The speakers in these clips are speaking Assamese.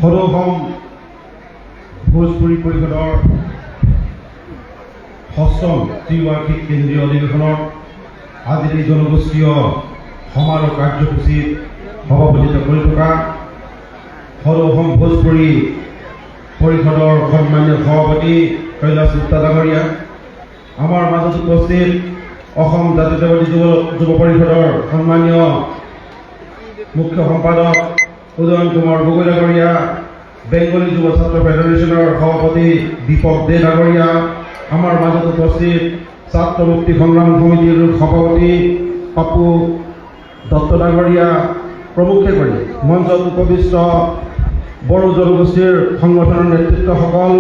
সদৌ ভোজপুৰী পৰিষদৰ ষষ্ঠম ত্ৰিবাৰ্ষিক কেন্দ্ৰীয় অধিৱেশনৰ আজিৰ এই জনগোষ্ঠীয় সমাৰোহ কাৰ্যসূচীত সভাপতিত্ব কৰি থকা সদৌ ভোজপুৰী পৰিষদৰ সন্মানীয় সভাপতি কৈলাশ গুপ্তা ডাঙৰীয়া, আমাৰ মাজত উপস্থিত অসম জাতীয়তাবাদী যুৱ পৰিষদৰ সন্মানীয় মুখ্য সম্পাদক উদয়ন কুমাৰ গগৈ ডাঙৰীয়া, বেংগলী যুৱ ছাত্ৰ ফেডাৰেশ্যনৰ সভাপতি দীপক দে ডাঙৰীয়া, আমাৰ মাজত উপস্থিত ছাত্ৰ মুক্তি সংগ্ৰাম সমিতিৰ সভাপতি পাপু দত্ত ডাঙৰীয়া প্ৰমুখ্যে কৰি মঞ্চত উপবিষ্ট বড়ো জনগোষ্ঠীৰ সংগঠনৰ নেতৃত্বসকল,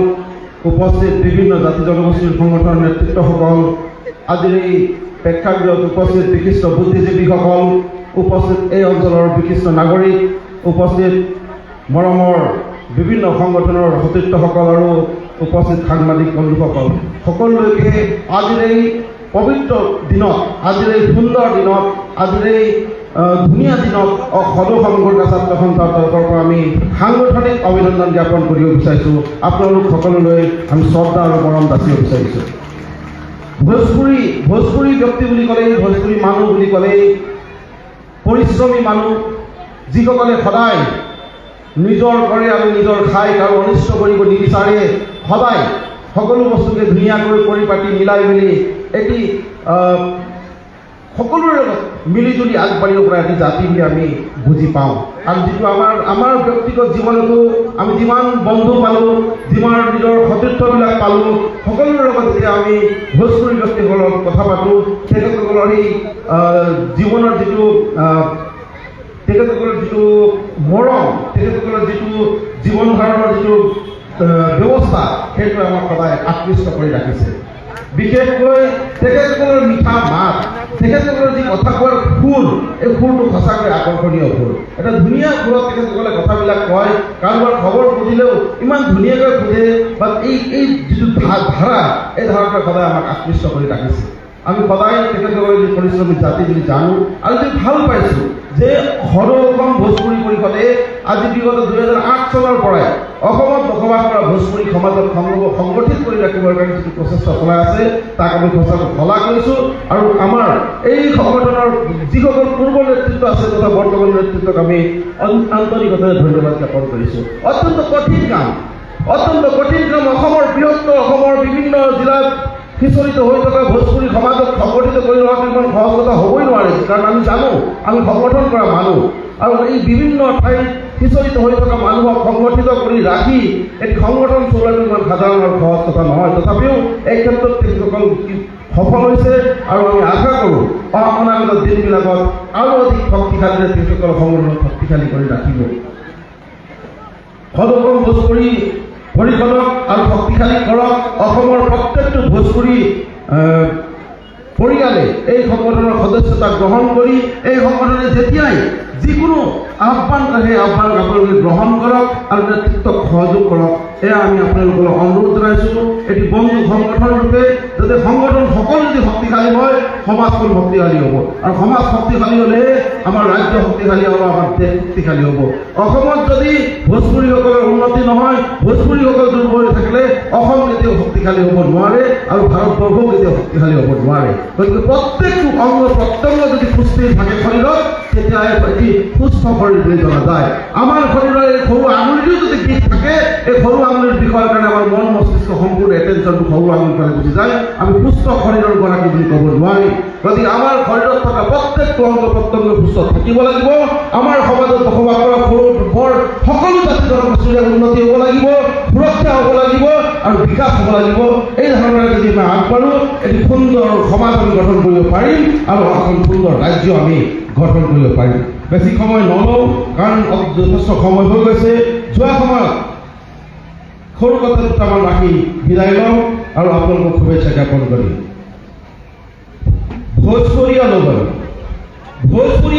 উপস্থিত বিভিন্ন জাতি জনগোষ্ঠীৰ সংগঠনৰ নেতৃত্বসকল, আজিৰ এই প্ৰেক্ষাগৃহত উপস্থিত বিশিষ্ট বুদ্ধিজীৱীসকল, উপস্থিত এই অঞ্চলৰ বিশিষ্ট নাগৰিক, উপস্থিত মৰমৰ বিভিন্ন সংগঠনৰ সতীৰ্থসকল আৰু উপস্থিত সাংবাদিক বন্ধুসকল, সকলোকে আজিৰ এই পবিত্ৰ দিনত, আজিৰ এই সুন্দৰ দিনত, আজিৰ এই ধুনীয়া দিনত সদৌ সংঘৰ্ষ ছাত্ৰ সন্থাৰ তৰফৰ পৰা আমি সাংগঠনিক অভিনন্দন জ্ঞাপন কৰিব বিচাৰিছোঁ। আপোনালোক সকলোলৈ আমি শ্ৰদ্ধা আৰু মৰম যাচিব বিচাৰিছোঁ। ভোজপুৰী ব্যক্তি বুলি ক'লেই, ভোজপুৰী মানুহ বুলি ক'লেই পৰিশ্ৰমী মানুহ, যিসকলে সদায় নিজৰ কৰে আৰু নিজৰ খাই কাৰো অনিষ্ট কৰিব নিবিচাৰে, সদায় সকলো বস্তুকে ধুনীয়াকৈ পৰিপাতি মিলাই মেলি এটি সকলোৰে লগত মিলিজুলি আগবাঢ়িব পৰা এটি জাতি বুলি আমি বুজি পাওঁ। আৰু যিটো আমাৰ ব্যক্তিগত জীৱনতো আমি যিমান বন্ধু পালোঁ, যিমান নিজৰ সতীৰ্থবিলাক পালোঁ, সকলোৰে লগত যেতিয়া আমি ভোজপুৰী ব্যক্তিসকলৰ কথা পাতোঁ, তেখেতসকলৰ এই জীৱনৰ তেখেতসকলৰ যিটো মৰম, তেখেতসকলৰ যিটো জীৱন ধাৰণৰ যিটো ব্যৱস্থা, সেইটো আমাক সদায় আকৃষ্ট কৰি ৰাখিছে। বিশেষকৈ তেখেতসকলৰ মিঠা মাত, তেখেতসকলৰ যি কথা কোৱাৰ সুৰ, এই সুৰটো সঁচাকৈ আকৰ্ষণীয় সুৰ। এটা ধুনীয়া সুৰত তেখেতসকলে কথাবিলাক কয়, কাৰোবাৰ খবৰ সুধিলেও ইমান ধুনীয়াকৈ সোধে, বা এই যিটো ধাৰা, এই ধাৰাটোৱে সদায় আমাক আকৃষ্ট কৰি ৰাখিছে। আমি সদায় তেখেতসকলৰ যি পৰিশ্ৰমী জাতি বুলি জানো আৰু যি ভাল পাইছোঁ যে সদৌ অসম ভোজপুৰী পৰিষদে আজি বিগত 2008 চনৰ পৰাই অসমত বসবাস কৰা ভোজপুৰী সমাজক সংগঠিত কৰি ৰাখিবৰ কাৰণে যিটো প্ৰচেষ্টা চলাই আছে, তাক আমি সঁচাকৈ শলাগ লৈছোঁ। আৰু আমাৰ এই সংগঠনৰ যিসকল পূৰ্ব নেতৃত্ব আছে তথা বৰ্তমান নেতৃত্বক আমি আন্তৰিকতাৰে ধন্যবাদ জ্ঞাপন কৰিছোঁ। অত্যন্ত কঠিন কাম, অসমৰ বৃহত্তৰ, অসমৰ বিভিন্ন জিলাত সিঁচৰিত হৈ থকা ভোজপুৰী সমাজক সংগঠিত কৰি লোৱাটো ইমান সহজ কথা হ'বই নোৱাৰে, কাৰণ আমি জানো আমি সংগঠন কৰা মানুহ, আৰু এই বিভিন্ন ঠাইত সিঁচৰিত হৈ থকা মানুহক সংগঠিত কৰি ৰাখি এটি সংগঠন চলোৱাটো ইমান সাধাৰণ আৰু সহজ কথা নহয়। তথাপিও এই ক্ষেত্ৰত তেখেতসকল সফল হৈছে, আৰু আমি আশা কৰোঁ অনাগত দিনবিলাকত আৰু অধিক শক্তিশালীৰে তেখেতসকল সংগঠনক শক্তিশালী কৰি ৰাখিব। সদৌ অসম ভোজপুৰী পৰিষদক আৰু শক্তিশালী কৰক। অসমৰ প্ৰত্যেকটো ভোজপুৰী পৰিয়ালে এই সংগঠনৰ সদস্যতা গ্ৰহণ কৰি এই সংগঠনে যেতিয়াই যিকোনো আহ্বান কৰে, সেই আহ্বানক আপোনালোকে গ্ৰহণ কৰক আৰু নেতৃত্বক সহযোগ কৰক। এয়া আমি আপোনালোকক অনুৰোধ জনাইছোঁ। এটি বন্ধু সংগঠন ৰূপে যাতে সংগঠন সকলো যদি শক্তিশালী হয়, সমাজখন শক্তিশালী হ'ব, আৰু সমাজ শক্তিশালী হ'লে আমাৰ ৰাজ্য শক্তিশালী হ'ব, আমাৰ দেশ শক্তিশালী হ'ব। অসমত যদি ভোজপুৰীসকলৰ উন্নতি নহয়, ভোজপুৰীসকল দুৰ্বল হৈ থাকিলে অসম কেতিয়াও শক্তিশালী হ'ব নোৱাৰে, আৰু ভাৰতবৰ্ষও কেতিয়াও শক্তিশালী হ'ব নোৱাৰে। গতিকে প্ৰত্যেকটো অংগ প্ৰত্যংগ যদি সুস্থিৰ থাকে শৰীৰত, তেতিয়া এটি সুস্থ শৰীৰ বুলি জনা যায়। আমাৰ শৰীৰৰ এই সৰু আঙুলিটো যদি বিষ থাকে, এই সৰু আঙুলিৰ বিষয়ৰ কাৰণে আমাৰ মন মস্তিষ্ক সম্পূৰ্ণ এটেনশ্যনটো সৰু আঙুলিৰ ফালে গুচি যায়, আমি সুস্থ শৰীৰৰ গৰাকী বুলি ক'ব নোৱাৰি। গতিকে আমাৰ শৰীৰত থকা প্ৰত্যেকটো অংগ প্ৰত্যংগ সুস্থ থাকিব লাগিব। আমাৰ সমাজত বসবাস কৰা সৰু বৰ সকলো জাতি জনগোষ্ঠীৰে উন্নতি হ'ব লাগিব, সুৰক্ষা হ'ব লাগিব, আৰু বিকাশ হ'ব লাগিব। এই ধৰণে যদি আমি আগবাঢ়োঁ, এটি সুন্দৰ সমাজ আমি গঠন কৰিব পাৰিম, আৰু এখন সুন্দৰ ৰাজ্য আমি গঠন কৰিব পাৰিম। বেছি সময় নলওঁ, কাৰণ যথেষ্ট সময় হৈ গৈছে। যোৱা সময়ত সৰু কথা দুটামান ৰাখি বিদায় লওঁ আৰু আপোনালোকক শুভেচ্ছা জ্ঞাপন কৰিম। भोजपुरिया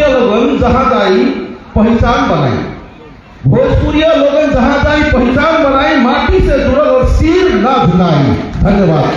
लोगन जहाँ जाई पहचान बनाई, भोजपुरिया लोगन जहाँ जाई पहचान बनाई, माटी से जुड़ल और सिर ना झुकाई। धन्यवाद।